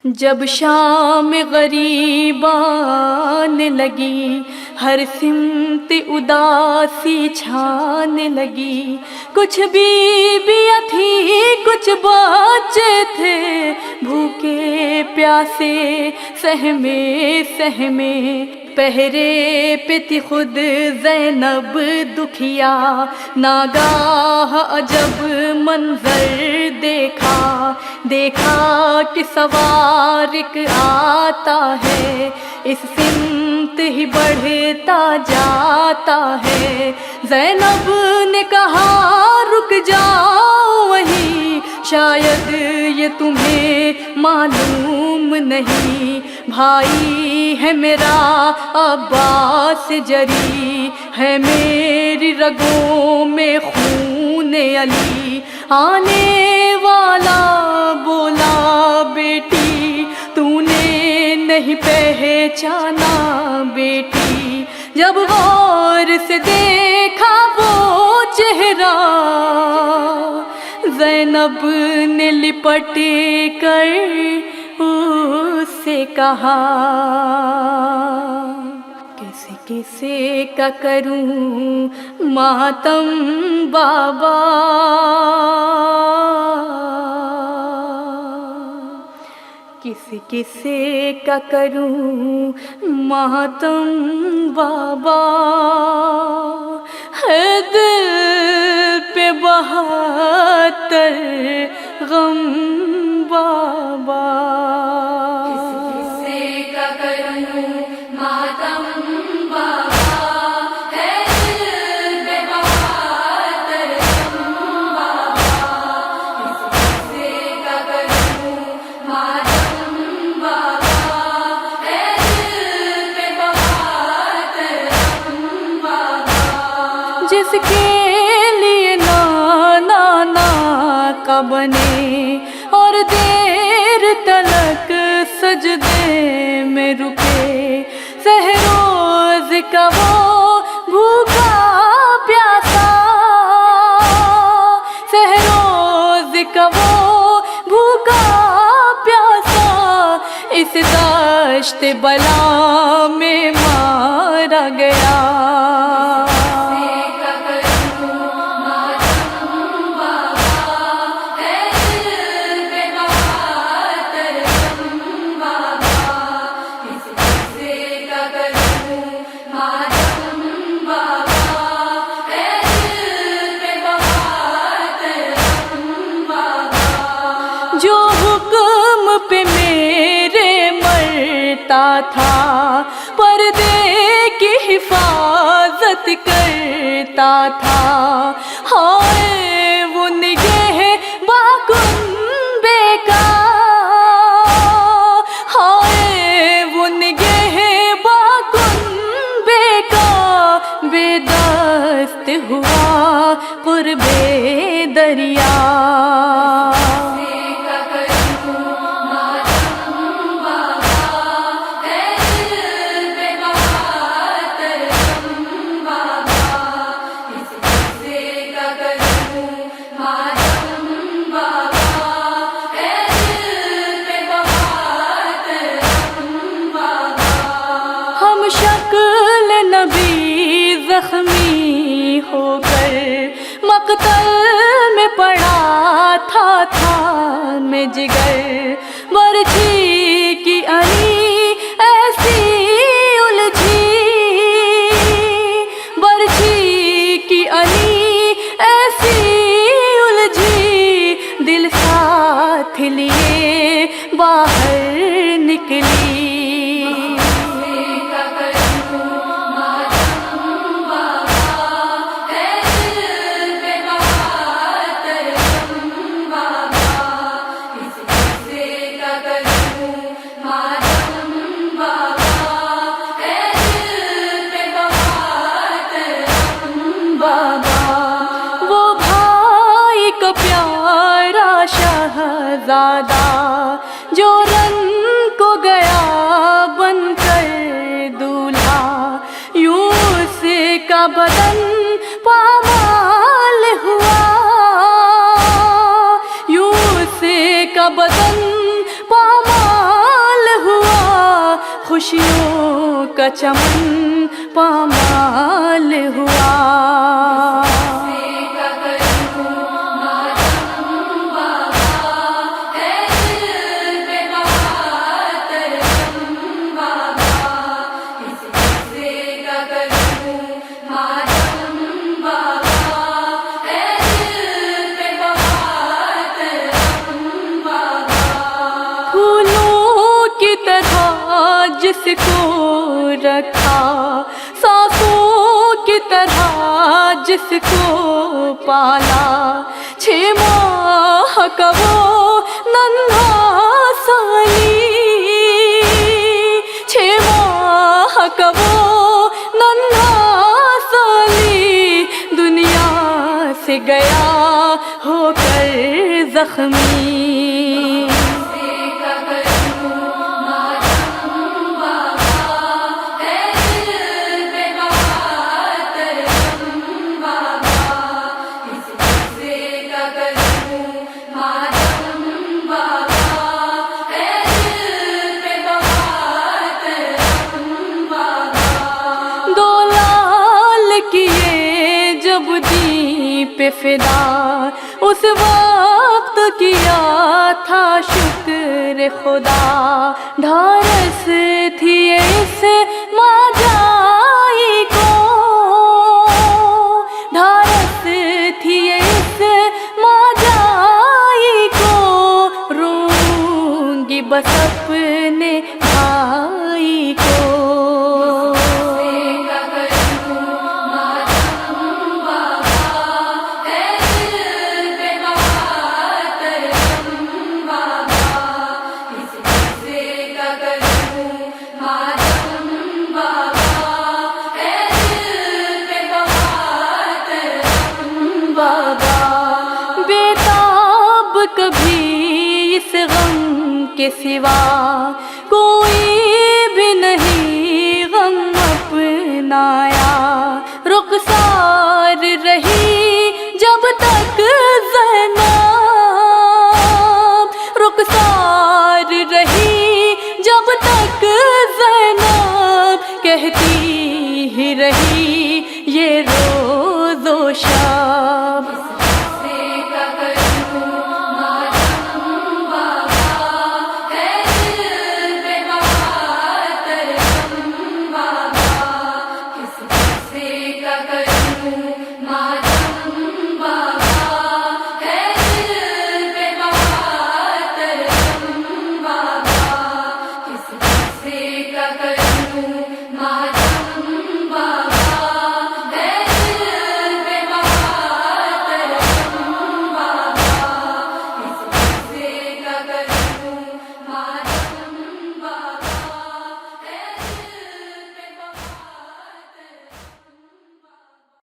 جب شام غریب آنے لگی، ہر سمت اداسی چھانے لگی، کچھ بیویاں تھی کچھ بچے تھے، بھوکے پیاسے سہمے سہمے، پہرے پہ تھی خود زینب دکھیا، ناگاہ عجب منظر دیکھا، دیکھا کہ سوارق آتا ہے، اس سمت ہی بڑھتا جاتا ہے۔ زینب نے کہا رک جاؤ وہیں، شاید یہ تمہیں معلوم نہیں، بھائی ہے میرا عباس جری، ہے میری رگوں میں خون علی، آنے والا بولا بیٹی تو نے نہیں پہچانا بیٹی، جب غور سے دیکھا وہ چہرہ، زینب نے لپٹ کر اس سے کہا کیسے کیسے کا کروں ماتم بابا، کسی کسی کا کروں ماتم بابا، ہے دل پہ بہتر غم بابا، کسی کسی کا کروں ماتم بابا، ہے دل پہ بہتر غم بابا، کسی کسی کا کروں ماتم بابا، ہے دل پہ بہتر غم بابا، جس کے لیے نانا کا بنے اور دیر تلک سجدے میں رکے، سحروز کا وہ بھوکا پیاسا، سحروز کا وہ بھوکا پیاسا، اس دشت بلا میں مارا گیا، جو حکم پہ میرے مرتا تھا، پردے کی حفاظت کرتا تھا، ہائے وہ نگہباں کا، ہائے وہ نگہباں کا، بے دست ہوا قرب دریا، ہم شکل نبی زخمی ہو کر مقتل میں پڑا تھا میں جگر، برچھی کی علی ایسی الجھی، برچھی کی علی ایسی الجھی، دل ساتھ لیے باہر نکلی، وہ بھائی کا پیارا شہزادہ جو رن کو گیا بن کر دولہا، یوں اس کا بدن پامال ہوا، یوں اس کا بدن پامال کا چمن پامال ہوا. جس کو رکھا سانسوں کی طرح جس کو پالا 6 ماہ کا وہ ننھا سالی 6 ماہ کا وہ ننھا سالی دنیا سے گیا ہو کر زخمی. پہ فدا اس وقت کیا تھا شکر خدا. ڈھارس تھی اس ماجائی کو ڈھارس تھی اس ماجائی کو روں گی بس اپنے بھائی کو. بیتاب کبھی اس غم کے سوا کوئی بھی نہیں غم اپنایا. رخسار